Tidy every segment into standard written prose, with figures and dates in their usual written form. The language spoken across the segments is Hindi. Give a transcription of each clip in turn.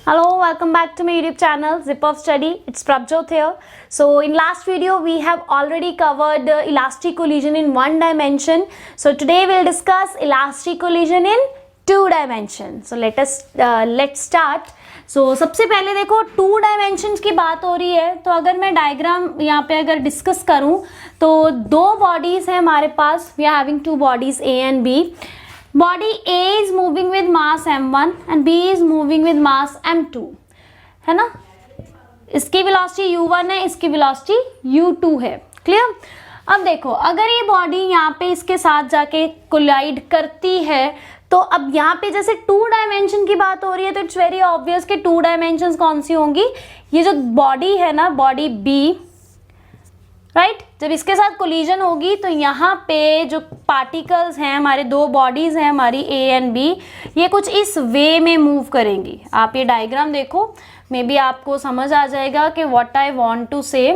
Hello, welcome back to my YouTube channel Zip of Study. It's Prabjot here. So in last video we have already covered elastic collision in one dimension. So today we'll discuss elastic collision in two dimension. So let's start. So सबसे पहले देखो टू डायमेंशंस की बात हो रही है, तो अगर मैं डायग्राम यहाँ पे अगर डिस्कस करूँ तो दो बॉडीज है हमारे पास. We are having two bodies A and B. Body A is moving with mass m1 and B is moving with mass m2, है ना. इसकी वेलोसिटी u1 है, इसकी वेलोसिटी u2 है. क्लियर. अब देखो अगर ये बॉडी यहाँ पे इसके साथ जाके कोलाइड करती है तो अब यहाँ पे जैसे टू डायमेंशन की बात हो रही है तो इट्स वेरी ऑब्वियस कि टू डायमेंशंस कौन सी होंगी. ये जो बॉडी है ना, बॉडी B, राइट, जब इसके साथ कोलिजन होगी तो यहाँ पे जो पार्टिकल्स हैं, हमारे दो बॉडीज हैं हमारी A एंड B, ये कुछ इस वे में मूव करेंगी. आप ये डायग्राम देखो, मे बी आपको समझ आ जाएगा कि व्हाट आई वांट टू से.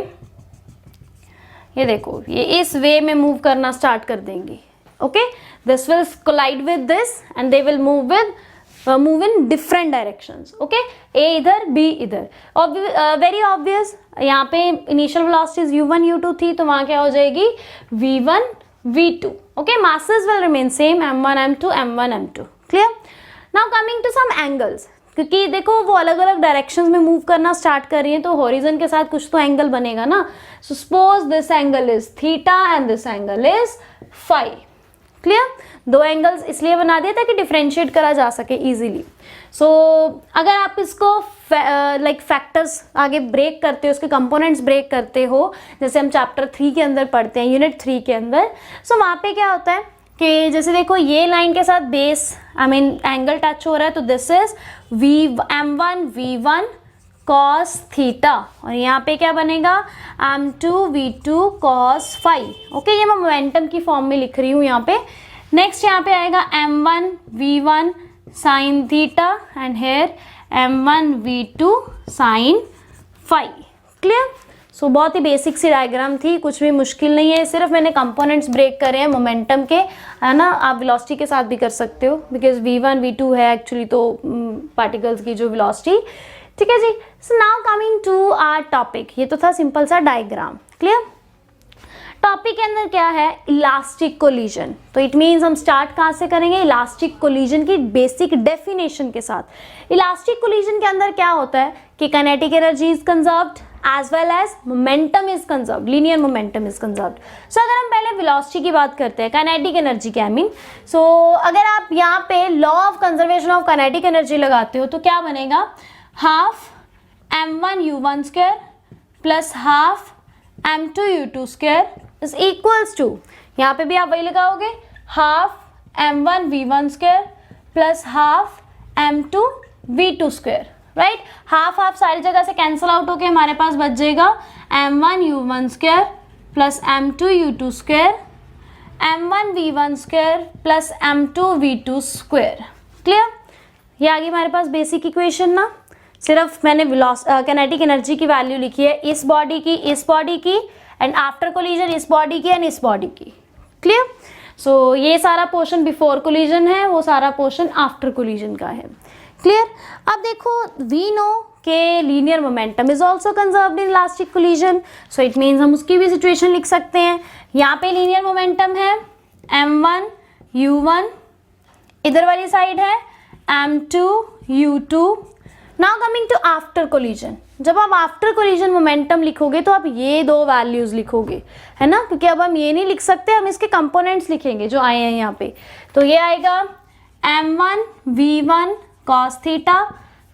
ये देखो ये इस वे में मूव करना स्टार्ट कर देंगी. Okay, this will collide with this and they will move in different directions. Okay, A इधर, B इधर. वेरी ऑब्वियस, यहाँ पे इनिशियल वेलोसिटीज u1 u2 थी तो वहां क्या हो जाएगी v1 v2. Okay, masses will remain same m1 m2 m1 m2. Clear. Now coming to some angles, क्योंकि देखो वो अलग अलग डायरेक्शंस में मूव करना स्टार्ट कर रही है तो हॉरिजन के साथ कुछ तो एंगल बनेगा ना. So suppose this angle is theta and this angle is phi. Clear. दो एंगल्स इसलिए बना दिया ताकि डिफरेंशिएट करा जा सके इजीली. सो अगर आप इसको लाइक फैक्टर्स आगे ब्रेक करते हो, उसके कंपोनेंट्स ब्रेक करते हो, जैसे हम चैप्टर 3 के अंदर पढ़ते हैं, यूनिट 3 के अंदर. सो वहाँ पे क्या होता है कि जैसे देखो ये लाइन के साथ बेस एंगल टच हो रहा है तो this is m1 v1 cos theta और यहाँ पे क्या बनेगा m2 v2 cos phi. Okay, ये मैं मोमेंटम की फॉर्म में लिख रही हूँ यहाँ पे. नेक्स्ट यहाँ पे आएगा m1 v1 sin theta and here m1 v2 sin phi. Clear. So बहुत ही बेसिक सी डायग्राम थी, कुछ भी मुश्किल नहीं है, सिर्फ मैंने कंपोनेंट्स ब्रेक करे हैं मोमेंटम के, है ना. आप वेलोसिटी के साथ भी कर सकते हो बिकॉज v1 v2 है एक्चुअली तो पार्टिकल्स की जो वेलोसिटी. ठीक है जी. So now coming to our topic. ये तो था सिंपल सा डायग्राम. क्लियर. टॉपिक के अंदर क्या है, इलास्टिक कोलिजन. तो इट मीन्स हम स्टार्ट कहाँ से करेंगे, इलास्टिक कोलिजन की बेसिक डेफिनेशन के साथ. इलास्टिक कोलिजन के अंदर क्या होता है कि kinetic energy is conserved as well as momentum is conserved, linear momentum is conserved. So अगर हम पहले velocity की बात करते हैं, kinetic energy क्या मीन. सो अगर आप यहाँ पे law of conservation of kinetic energy लगाते हो तो क्या बनेगा, half m1 u1 square plus half m2 u2 square is equals to, यहाँ पे भी आप वही लगाओगे, half m1 v1 square plus half m2 v2 square. Right. Half half सारी जगह से कैंसिल आउट होके हमारे पास बच जाएगा m1 u1 square plus m2 u2 square m1 v1 square plus m2 v2 square. Clear. ये आ गई हमारे पास बेसिक इक्वेशन ना. सिर्फ मैंने काइनेटिक एनर्जी की वैल्यू लिखी है इस बॉडी की, इस बॉडी की, एंड आफ्टर कोलिजन इस बॉडी की एंड इस बॉडी की. क्लियर. सो ये सारा पोर्शन बिफोर कोलिजन है, वो सारा पोर्शन आफ्टर कोलिजन का है. क्लियर. अब देखो वी नो के linear momentum is also conserved in elastic collision. So it means हम उसकी भी सिचुएशन लिख सकते हैं. यहाँ पे लीनियर मोमेंटम है m1 u1, इधर वाली साइड है m2 u2. Now coming to after collision. जब आप आफ्टर कोलिजन मोमेंटम लिखोगे तो आप ये दो वैल्यूज लिखोगे, है ना, क्योंकि अब हम ये नहीं लिख सकते, हम इसके कंपोनेंट्स लिखेंगे जो आए हैं यहाँ पे. तो ये आएगा m1 v1 cos theta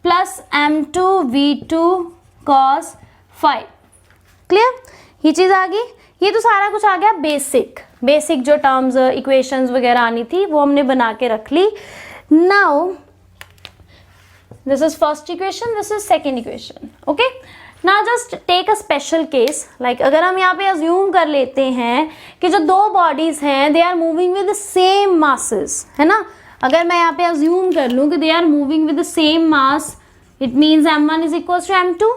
plus m2 v2 cos phi. Clear. ये चीज आ गई. ये तो सारा कुछ आ गया बेसिक जो टर्म्स इक्वेशंस वगैरह आनी थी वो हमने बना के रख ली. Now this is first equation, this is second equation. Okay. Now just take a special case. Like अगर हम यहाँ पे अज्यूम कर लेते हैं कि जो दो बॉडीज हैं they are moving with the same masses, है ना. अगर मैं यहाँ पे अज्यूम कर लूँ कि they are moving with the same mass, it means m1 is equals to m2,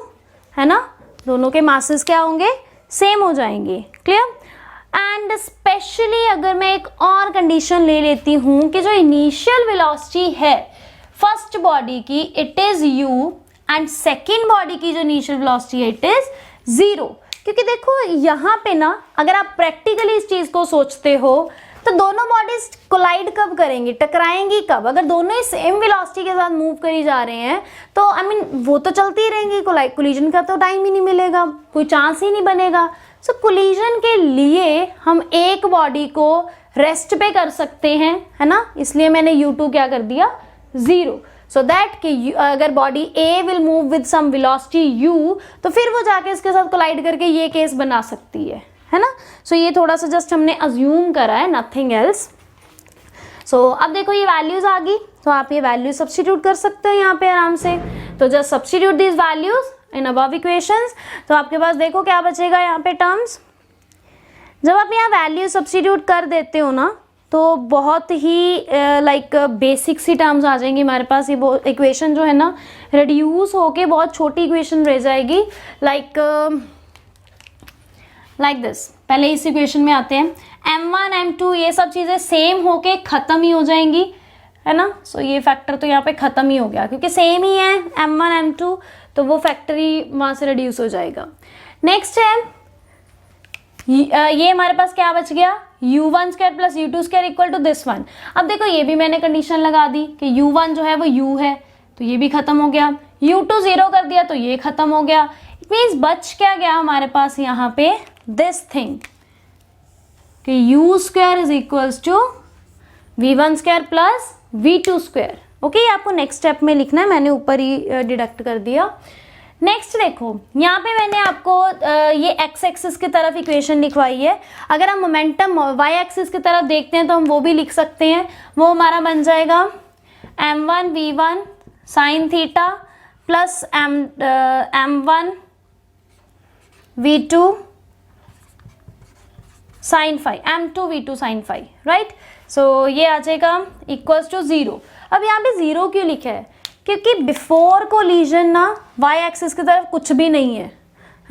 है ना. दोनों के मासेस क्या होंगे, सेम हो जाएंगे. क्लियर. एंड स्पेशली अगर मैं एक और कंडीशन ले लेती हूँ कि जो इनिशियल वेलोसिटी है फर्स्ट बॉडी की, it is u and second body की जो इनिशियल वेलोसिटी है इट इज 0। क्योंकि देखो यहाँ पे ना अगर आप प्रैक्टिकली इस चीज को सोचते हो तो दोनों बॉडीज कोलाइड कब करेंगी, टकराएंगी कब? अगर दोनों ही सेम वेलोसिटी के साथ मूव करी जा रहे हैं तो आई मीन वो तो चलती ही रहेंगी, कोलिजन का तो टाइम ही नहीं मिलेगा, कोई चांस ही नहीं बनेगा। सो कोलिजन के लिए हम एक बॉडी को रेस्ट पे कर सकते हैं, है ना, इसलिए मैंने u2 क्या कर दिया 0, सो दैट कि अगर body A will move with some velocity u तो फिर वो जाके इसके साथ कोलाइड करके ये केस बना सकती है ना। सो ये थोड़ा सा जस्ट हमने अज्यूम करा है, नथिंग एल्स। सो अब देखो ये वैल्यूज आ गई, तो आप ये वैल्यूज सब्स्टिट्यूट कर सकते हो यहाँ पे आराम से। तो just substitute these values in above equations, तो आपके पास देखो क्या बचेगा यहाँ पे टर्म्स। जब आप यहाँ वैल्यू सब्स्टिट्यूट कर देते हो ना तो बहुत ही लाइक बेसिक सी टर्म्स आ जाएंगी हमारे पास। ये इक्वेशन जो है ना रिड्यूस होके बहुत छोटी इक्वेशन रह जाएगी, लाइक दिस। पहले इस इक्वेशन में आते हैं, m1 m2 ये सब चीज़ें सेम होके ख़त्म ही हो जाएंगी, है ना। सो ये फैक्टर तो यहाँ पे ख़त्म ही हो गया क्योंकि सेम ही है m1 m2, तो वो फैक्टर ही वहाँ से रिड्यूस हो जाएगा। नेक्स्ट है ये हमारे पास क्या बच गया, u1 square plus u2 square equal to this one. अब देखो ये भी मैंने कंडीशन लगा दी कि u1 जो है वो u है, तो ये भी खत्म हो गया, u2 0 कर दिया तो ये खत्म हो गया। इट मीन्स बच क्या गया हमारे पास यहाँ पे दिस थिंग कि u square is equals to v1 square plus v2 square. Okay, आपको नेक्स्ट स्टेप में लिखना है, मैंने ऊपर ही डिडक्ट कर दिया। नेक्स्ट देखो यहाँ पे मैंने आपको ये x एक्सिस की तरफ इक्वेशन लिखवाई है। अगर हम मोमेंटम y एक्सिस की तरफ देखते हैं तो हम वो भी लिख सकते हैं। वो हमारा बन जाएगा m1 v1 sine theta plus m1 v2 sine phi, m2 v2 sine phi, right. So ये आ जाएगा इक्वल्स टू 0। अब यहाँ पे 0 क्यों लिखा है, क्योंकि बिफोर कोलिजन ना y एक्सिस की तरफ कुछ भी नहीं है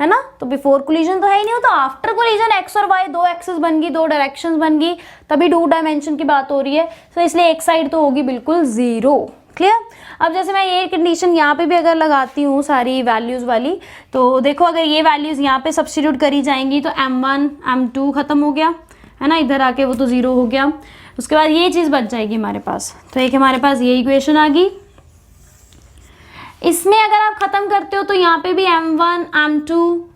ना, तो बिफोर कोलिजन तो है ही नहीं, हो तो आफ्टर कोलिजन x और y दो एक्सिस बन गई, दो डायरेक्शंस बन गई, तभी 2 डायमेंशन की बात हो रही है। तो इसलिए एक साइड तो होगी बिल्कुल 0। क्लियर। अब जैसे मैं ये कंडीशन यहाँ पे भी अगर लगाती हूँ सारी वैल्यूज वाली, तो देखो अगर ये वैल्यूज यहाँ पे सब्स्टिट्यूट करी जाएंगी तो m1 m2 खत्म हो गया, है ना, इधर आके वो तो 0 हो गया। उसके बाद ये चीज़ बच जाएगी हमारे पास, तो एक हमारे पास ये इक्वेशन आ गई। इसमें अगर आप ख़त्म करते हो तो यहाँ पे भी m1 m2,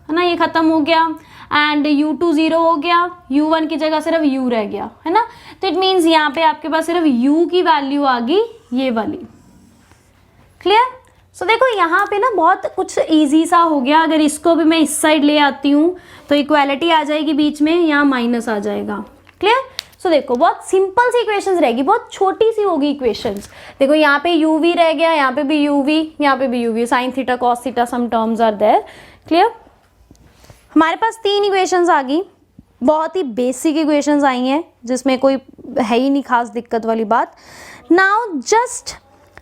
है ना, ये ख़त्म हो गया एंड u2 0 हो गया, u1 की जगह सिर्फ u रह गया, है ना। तो इट मीन्स यहाँ पे आपके पास सिर्फ u की वैल्यू आ गई ये वाली। क्लियर। सो देखो यहाँ पे ना बहुत कुछ इजी सा हो गया। अगर इसको भी मैं इस साइड ले आती हूँ तो इक्वालिटी आ जाएगी बीच में, यहाँ माइनस आ जाएगा। क्लियर। सो देखो बहुत सिंपल सी इक्वेशंस रहेगी, बहुत छोटी सी होगी इक्वेशंस। देखो यहाँ पे uv रह गया, यहाँ पे भी uv, यहाँ पे भी uv, sine theta cos theta some terms are there. Clear. हमारे पास 3 इक्वेशंस आ गई, बहुत ही बेसिक इक्वेशंस आई हैं जिसमें कोई है ही नहीं खास दिक्कत वाली बात। नाउ जस्ट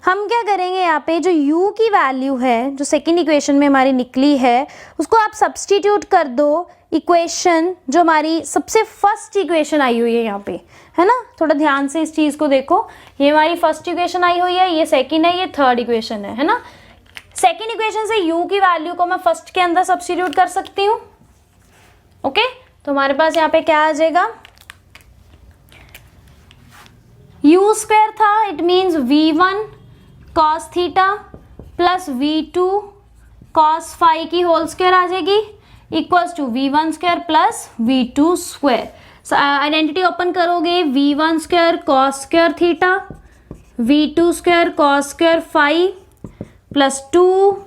हम क्या करेंगे, यहाँ पे जो u की वैल्यू है जो सेकेंड इक्वेशन में हमारी निकली है उसको आप सब्सटीट्यूट कर दो इक्वेशन जो हमारी सबसे फर्स्ट इक्वेशन आई हुई है यहाँ पे, है ना। थोड़ा ध्यान से इस चीज़ को देखो, ये हमारी फर्स्ट इक्वेशन आई हुई है, ये सेकंड है, ये थर्ड इक्वेशन है ना। सेकंड इक्वेशन से u की वैल्यू को मैं फर्स्ट के अंदर सब्सटीट्यूट कर सकती हूँ। ओके, तो हमारे पास यहाँ पे क्या आ जाएगा, u स्क्वायर था, it means v1 cos theta plus v2 cos phi की होल स्क्वायर आ जाएगी equals to v1 square plus v2 square. Identity open करोगे, v1 square cos square theta, v2 square cos square phi plus 2ab,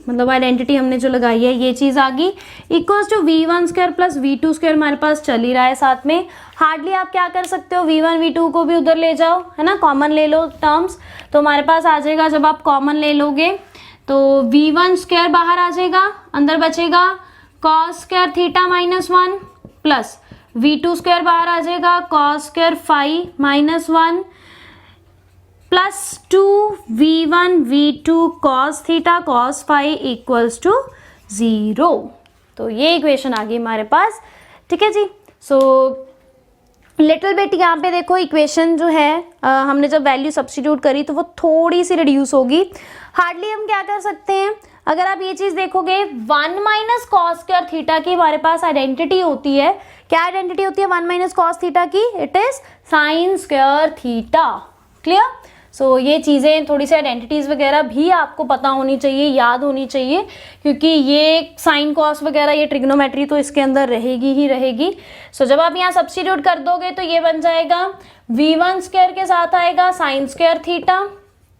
मतलब आइडेंटिटी हमने जो लगाई है ये चीज़ आ गई equals to v1 square plus v2 square. हमारे पास चल ही रहा है साथ में, हार्डली आप क्या कर सकते हो, v1 v2 को भी उधर ले जाओ, है ना, कॉमन ले लो टर्म्स, तो हमारे पास आ जाएगा। जब आप कॉमन ले लोगे तो v1 स्क्वायर बाहर आ जाएगा, अंदर बचेगा cos square theta -1 plus v2 square बाहर आ जाएगा cos square phi -1 plus 2v1 v2 cos theta cos phi equals to 0। तो ये इक्वेशन आ गई हमारे पास। ठीक है जी। सो लिटिल बिट यहाँ पे देखो इक्वेशन जो है हमने जब वैल्यू सब्स्टिट्यूट करी तो वो थोड़ी सी रिड्यूस होगी। हार्डली हम क्या कर सकते हैं, अगर आप ये चीज देखोगे 1 माइनस कॉस स्क्वायर थीटा की हमारे पास आइडेंटिटी होती है। क्या आइडेंटिटी होती है 1 माइनस कॉस थीटा की? It is sine square theta. Clear? So ये चीज़ें थोड़ी सी आइडेंटिटीज़ वगैरह भी आपको पता होनी चाहिए, याद होनी चाहिए, क्योंकि ये साइन कॉस वगैरह ये ट्रिग्नोमेट्री तो इसके अंदर रहेगी ही रहेगी। सो जब आप यहाँ सब्स्टिट्यूट कर दोगे तो ये बन जाएगा v1 स्क्वायर के साथ आएगा sine square theta.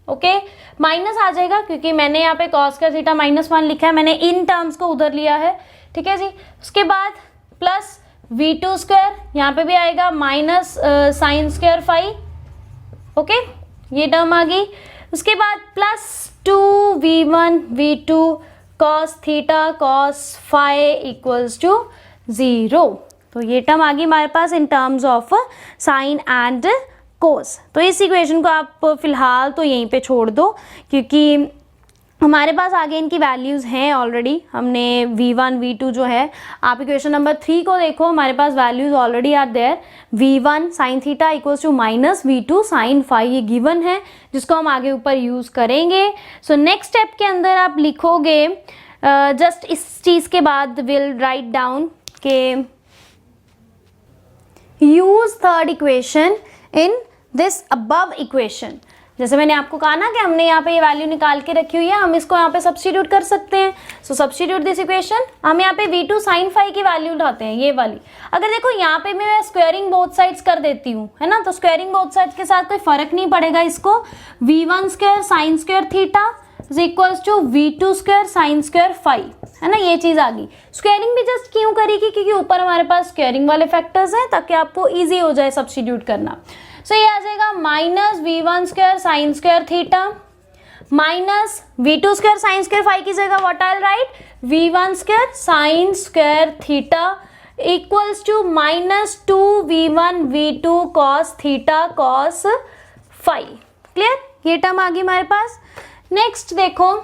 Okay, minus आ जाएगा क्योंकि मैंने यहाँ पे कॉस स्क्वायर थीटा -1 लिखा है, मैंने इन टर्म्स को उधर लिया है। ठीक है जी। उसके बाद प्लस v2 स्क्वायर, यहाँ पे भी आएगा minus sine square phi. Okay, ये टर्म आ गई। उसके बाद plus 2v1 v2 cos theta cos phi equals to 0। तो ये टर्म आ गई हमारे पास in terms of sine and cos. तो इस इक्वेशन को आप फिलहाल तो यहीं पे छोड़ दो, क्योंकि हमारे पास आगे इनकी वैल्यूज़ हैं ऑलरेडी। हमने v1 v2 जो है, आप इक्वेशन नंबर 3 को देखो, हमारे पास values already are there. v1 sine theta equals to minus v2 sine phi, ये गिवन है जिसको हम आगे ऊपर यूज़ करेंगे। सो नेक्स्ट स्टेप के अंदर आप लिखोगे जस्ट इस चीज़ के बाद विल राइट डाउन के use third equation in this above equation. जैसे मैंने आपको कहा ना कि हमने यहाँ पे ये वैल्यू निकाल के रखी हुई है, हम इसको यहाँ पे सब्स्टिट्यूट कर सकते हैं। सो सब्स्टिट्यूट दिस इक्वेशन, हम यहाँ पे v2 साइन फाई की वैल्यू उठाते हैं, ये वाली। अगर देखो यहाँ पे मैं स्क्वायरिंग बोथ साइड्स कर देती हूँ, है ना, तो स्क्वायरिंग बोथ साइड्स के साथ कोई फर्क नहीं पड़ेगा इसको। v1 square sine square theta is equals to v2 square sine square phi, है ना, ये चीज आ गई। स्क्वायरिंग भी जस्ट क्यों करेगी? क्योंकि ऊपर हमारे पास स्क्वायरिंग वाले फैक्टर्स हैं, ताकि आपको ईजी हो जाए सब्स्टिट्यूट करना। सो ये आ जाएगा minus v1 square sine square theta minus v2 square sine square phi की जगह what I will write v1 square sine square theta equals to minus 2v1 v2 cos theta cos phi. Clear? ये टर्म आ गई हमारे पास। नेक्स्ट देखो,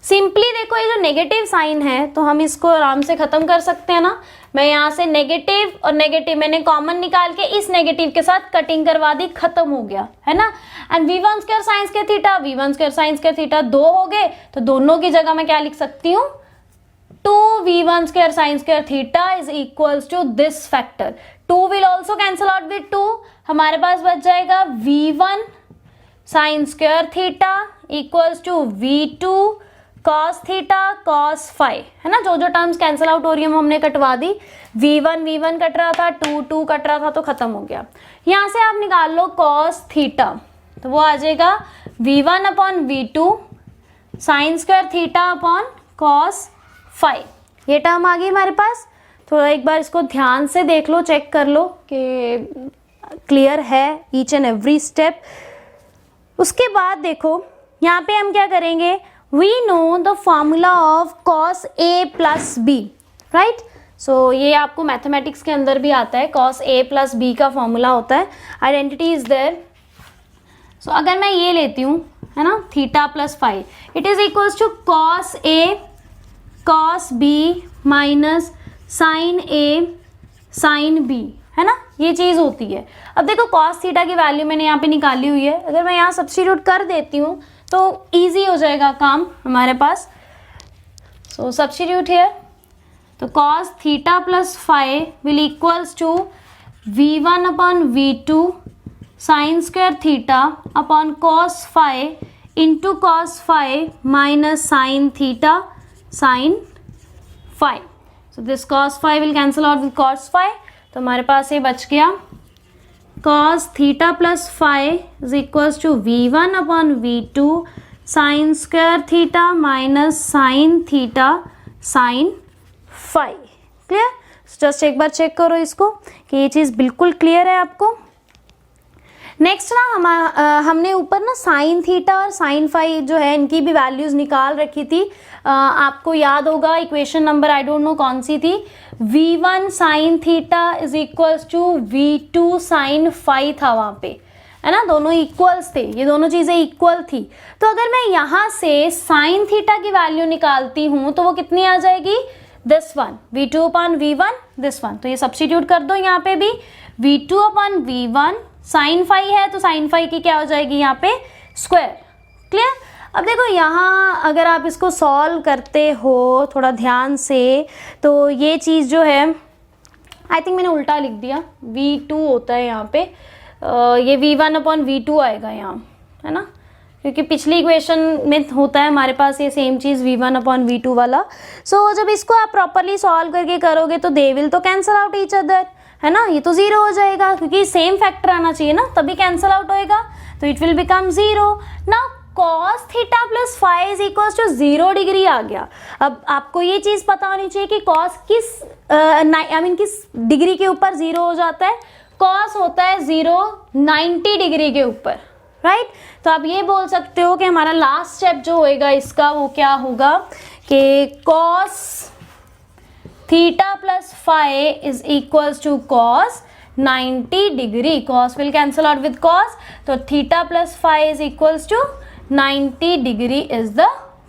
सिंपली देखो ये जो नेगेटिव साइन है तो हम इसको आराम से खत्म कर सकते हैं ना। मैं यहाँ से नेगेटिव और नेगेटिव मैंने कॉमन निकाल के इस नेगेटिव के साथ कटिंग करवा दी, खत्म हो गया, है ना। And v1 square sine square theta, v1 square sine square theta 2 हो गए, तो दोनों की जगह मैं क्या लिख सकती हूँ, 2v1 square sine square theta is equals to this factor. 2 will also cancel out with 2, हमारे पास बच जाएगा v1 sine square theta equals to v2 cos theta cos phi, है ना। जो जो टर्म्स कैंसिल आउट हो रही है हमने कटवा दी। v1 कट रहा था, 2 कट रहा था, तो खत्म हो गया। यहाँ से आप निकाल लो कॉस थीटा, तो वो आ जाएगा v1 upon v2 sine square theta upon cos phi. ये टर्म आ गई हमारे पास। थोड़ा एक बार इसको ध्यान से देख लो, चेक कर लो कि क्लियर है ईच एंड एवरी स्टेप। उसके बाद देखो यहाँ पे हम क्या करेंगे, we know the formula of cos a plus b, right? so ये आपको मैथमेटिक्स के अंदर भी आता है, cos a plus b का फॉर्मूला होता है, आइडेंटिटी इज देयर। सो अगर मैं ये लेती हूँ, है ना, theta plus phi, it is equals to cos a cos b minus sine a sine b, है ना, ये चीज होती है। अब देखो cos थीटा की वैल्यू मैंने यहाँ पे निकाली हुई है, अगर मैं यहाँ सब्स्टिट्यूट कर देती हूँ तो इजी हो जाएगा काम हमारे पास। सो सब्स्टिट्यूट हियर, तो cos theta plus phi will equals to v1 upon v2 sine square theta upon cos phi into cos phi minus sine theta sine phi. So this cos phi will cancel out with cos phi, तो हमारे पास ये बच गया cos theta plus phi is equals to v1 upon v2 sine square theta minus sine theta sine phi. Clear? Just एक बार चेक करो इसको कि ये चीज़ बिल्कुल क्लियर है आपको। नेक्स्ट ना हमने ऊपर ना साइन थीटा और साइन फाई जो है इनकी भी वैल्यूज निकाल रखी थी। आपको याद होगा equation number I don't know कौन सी थी, v1 sine theta is equals to v2 sine phi था वहां पे, है ना, दोनों इक्वल्स थे, ये दोनों चीजें इक्वल थी। तो अगर मैं यहाँ से साइन थीटा की वैल्यू निकालती हूँ तो वो कितनी आ जाएगी, this one, v2 upon v1 this one, तो ये सब्स्टिट्यूट कर दो यहाँ पे भी, v2 upon v1 sine phi है तो साइन फाई की क्या हो जाएगी यहाँ पे स्क्वायर। क्लियर। अब देखो यहाँ अगर आप इसको सॉल्व करते हो थोड़ा ध्यान से तो ये चीज़ जो है आई थिंक मैंने उल्टा लिख दिया, v2 होता है यहाँ पे, ये v1 अपॉन v2 आएगा यहाँ, है ना, क्योंकि पिछली इक्वेशन में होता है हमारे पास ये सेम चीज़ v1 अपॉन v2 वाला। सो जब इसको आप प्रॉपरली सॉल्व करके करोगे तो दे विल तो कैंसल आउट ईच अदर, है ना, ये तो जीरो हो जाएगा क्योंकि सेम फैक्टर आना चाहिए ना, तभी कैंसल आउट होएगा, तो it will become zero. Now cos theta plus phi is equal to 0 degree आ गया। अब आपको ये चीज़ पता होनी चाहिए कि cos किस डिग्री के ऊपर 0 हो जाता है। cos होता है 0 90 डिग्री के ऊपर, राइट। तो आप ये बोल सकते हो कि हमारा लास्ट स्टेप जो होएगा इसका वो क्या होगा कि cos theta plus phi is equals to cos 90 degree, cos will cancel out with cos, तो theta plus phi is equals to 90 degree is the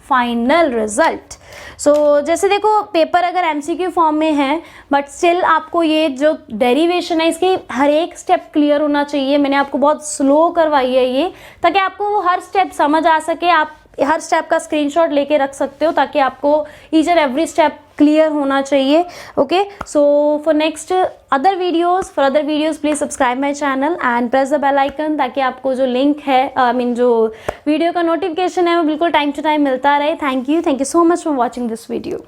final result. So जैसे देखो पेपर अगर एमसीक्यू फॉर्म में है बट स्टिल आपको ये जो डेरिवेशन है इसकी हर एक स्टेप क्लियर होना चाहिए। मैंने आपको बहुत स्लो करवाई है ये, ताकि आपको वो हर स्टेप समझ आ सके। आप हर स्टेप का स्क्रीनशॉट लेके रख सकते हो ताकि आपको each and every step clear होना चाहिए। Okay, so for next other videos please subscribe my channel and press the bell icon, ताकि आपको जो लिंक है जो वीडियो का नोटिफिकेशन है वो बिल्कुल टाइम टू टाइम मिलता रहे। Thank you so much for watching this video.